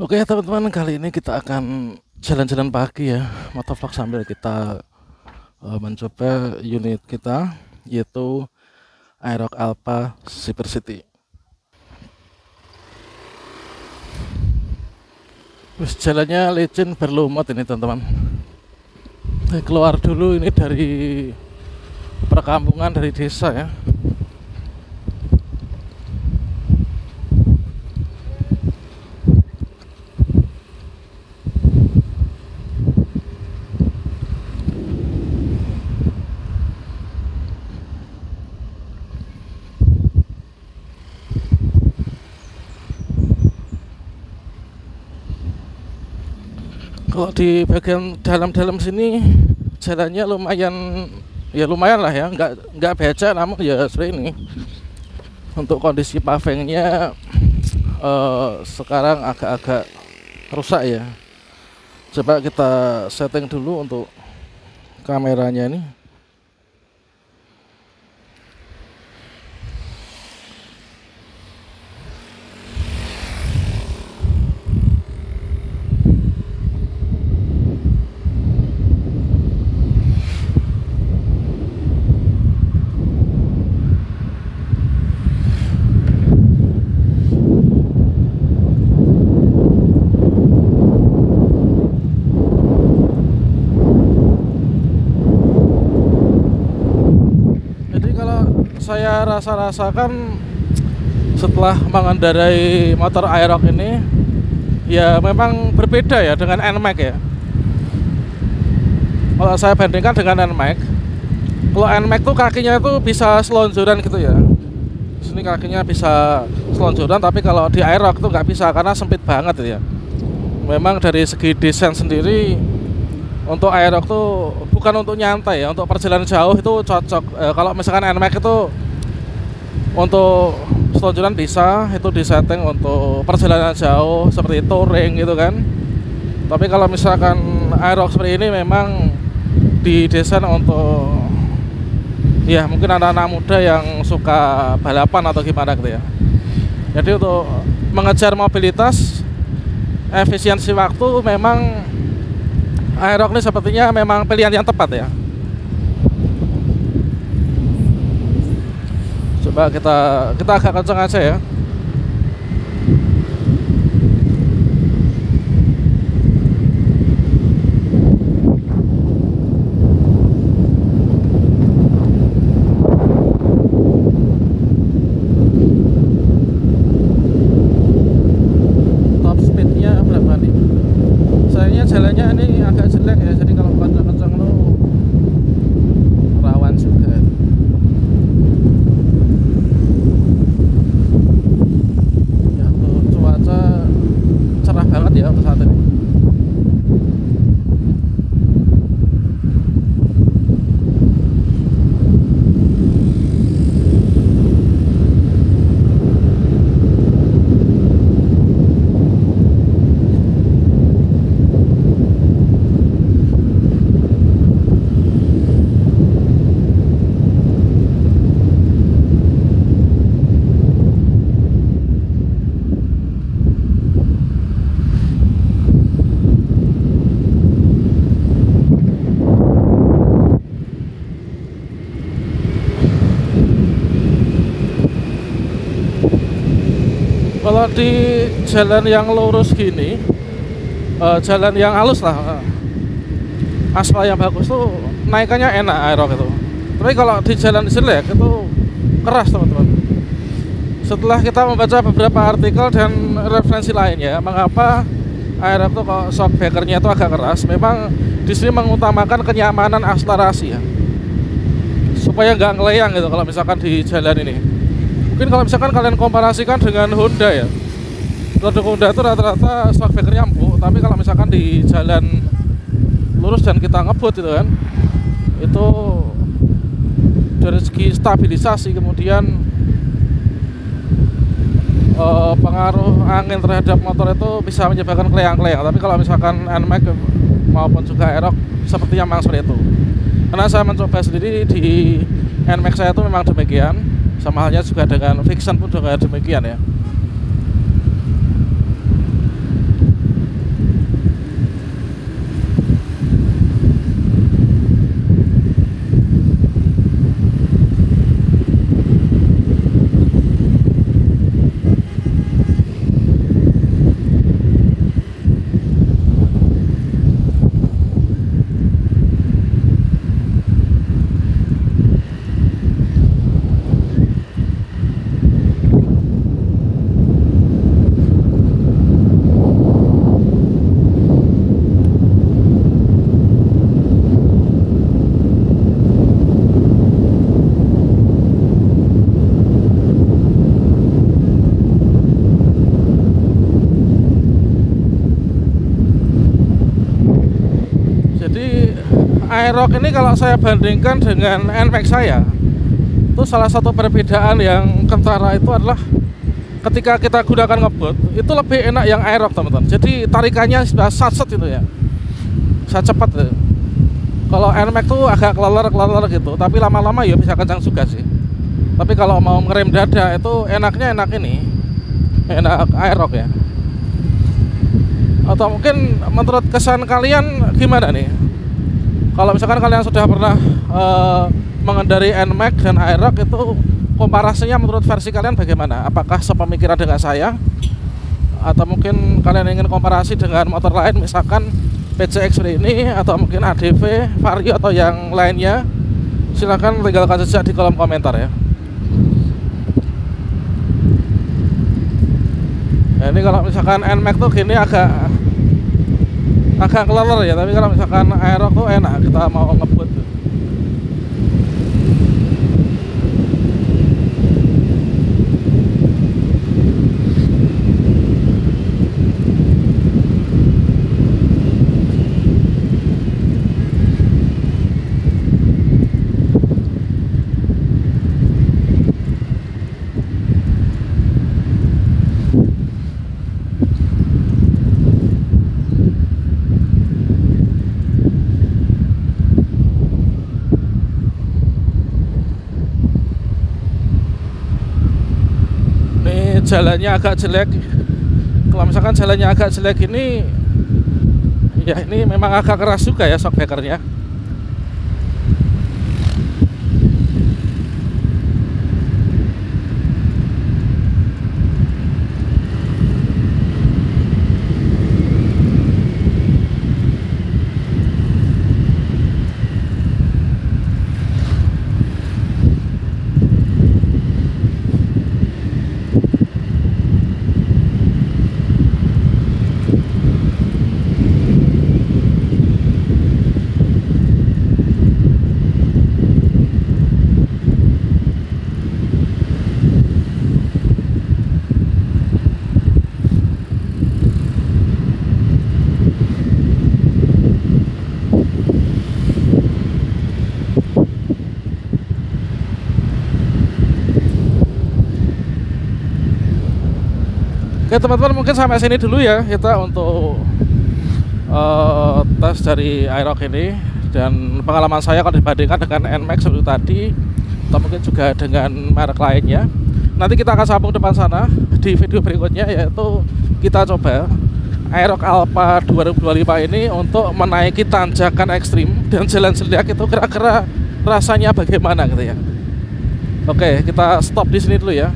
Oke teman-teman, kali ini kita akan jalan-jalan pagi ya, motovlog sambil kita mencoba unit kita, yaitu Aerox Alpha Super City. Terus jalannya licin berlumut ini teman-teman. Keluar dulu ini dari perkampungan, dari desa ya. Kalau di bagian dalam-dalam sini jalannya lumayan, ya lumayan lah ya, nggak becek, namun ya seperti ini. Untuk kondisi pavingnya sekarang agak-agak rusak ya. Coba kita setting dulu untuk kameranya ini. Jadi kalau saya rasakan setelah mengendarai motor Aerox ini, ya memang berbeda ya dengan NMAX ya. Kalau saya bandingkan dengan NMAX, kalau NMAX tuh kakinya itu bisa selonjoran gitu ya. Sini kakinya bisa selonjoran, tapi kalau di Aerox tuh nggak bisa karena sempit banget ya. Memang dari segi desain sendiri untuk Aerox tuh bukan untuk nyantai ya, untuk perjalanan jauh itu cocok. Kalau misalkan NMAX itu untuk selonjoran bisa, itu disetting untuk perjalanan jauh seperti touring gitu kan. Tapi kalau misalkan Aerox seperti ini memang didesain untuk ya mungkin anak-anak muda yang suka balapan atau gimana gitu ya. Jadi untuk mengejar mobilitas, efisiensi waktu, memang Aerox ini sepertinya memang pilihan yang tepat ya. Coba kita agak kencang aja ya. Top speednya berapa nih? Sayangnya jalannya ini agak jelek ya, jadi kalau kencang-kencang lo rawan juga. Ya tuh, cuaca cerah banget ya untuk saat ini. Kalau di jalan yang lurus gini, jalan yang halus lah, aspal yang bagus tuh naikannya enak Aerox itu. Tapi kalau di jalan jelek itu keras teman-teman. Setelah kita membaca beberapa artikel dan referensi lainnya, mengapa Aerox tuh kok shockbreakernya itu agak keras, memang di sini mengutamakan kenyamanan akselerasi ya, supaya nggak ngeleyang gitu kalau misalkan di jalan ini. Mungkin kalau misalkan kalian komparasikan dengan Honda ya, produk Honda itu rata-rata shockbreakernya empuk, tapi kalau misalkan di jalan lurus dan kita ngebut itu kan, itu dari segi stabilisasi, kemudian pengaruh angin terhadap motor itu bisa menyebabkan keleyang-keleyang. Tapi kalau misalkan NMAX maupun juga Aerox sepertinya memang seperti itu, karena saya mencoba sendiri di NMAX saya itu memang demikian. Sama halnya juga dengan Vixen pun juga demikian ya. Aerox ini kalau saya bandingkan dengan NMAX saya, itu salah satu perbedaan yang kentara itu adalah ketika kita gunakan ngebut itu lebih enak yang Aerox teman-teman. Jadi tarikannya sudah satset itu ya, bisa cepat tuh. Kalau NMAX tuh agak kelelor gitu, tapi lama-lama ya bisa kencang juga sih. Tapi kalau mau ngerem dada itu enaknya enak ini, enak Aerox ya. Atau mungkin menurut kesan kalian gimana nih? Kalau misalkan kalian sudah pernah mengendarai NMAX dan Aerox, itu komparasinya menurut versi kalian bagaimana? Apakah sepemikiran dengan saya? Atau mungkin kalian ingin komparasi dengan motor lain, misalkan PCX ini, atau mungkin ADV, Vario, atau yang lainnya? Silahkan tinggalkan jejak di kolom komentar ya. Nah, ini kalau misalkan NMAX tuh gini agak kelelor ya, tapi kalau misalkan Aerox tuh enak kita mau ngebut tuh. Jalannya agak jelek. Kalau misalkan jalannya agak jelek ini, ya ini memang agak keras juga ya shockbreakernya. Oke teman-teman, mungkin sampai sini dulu ya kita untuk tes dari Aerox ini dan pengalaman saya kalau dibandingkan dengan NMAX seperti tadi, atau mungkin juga dengan merek lainnya. Nanti kita akan sambung depan sana di video berikutnya, yaitu kita coba Aerox Alpha 2025 ini untuk menaiki tanjakan ekstrim dan jalan seliak itu kira-kira rasanya bagaimana gitu ya. Oke, kita stop di sini dulu ya.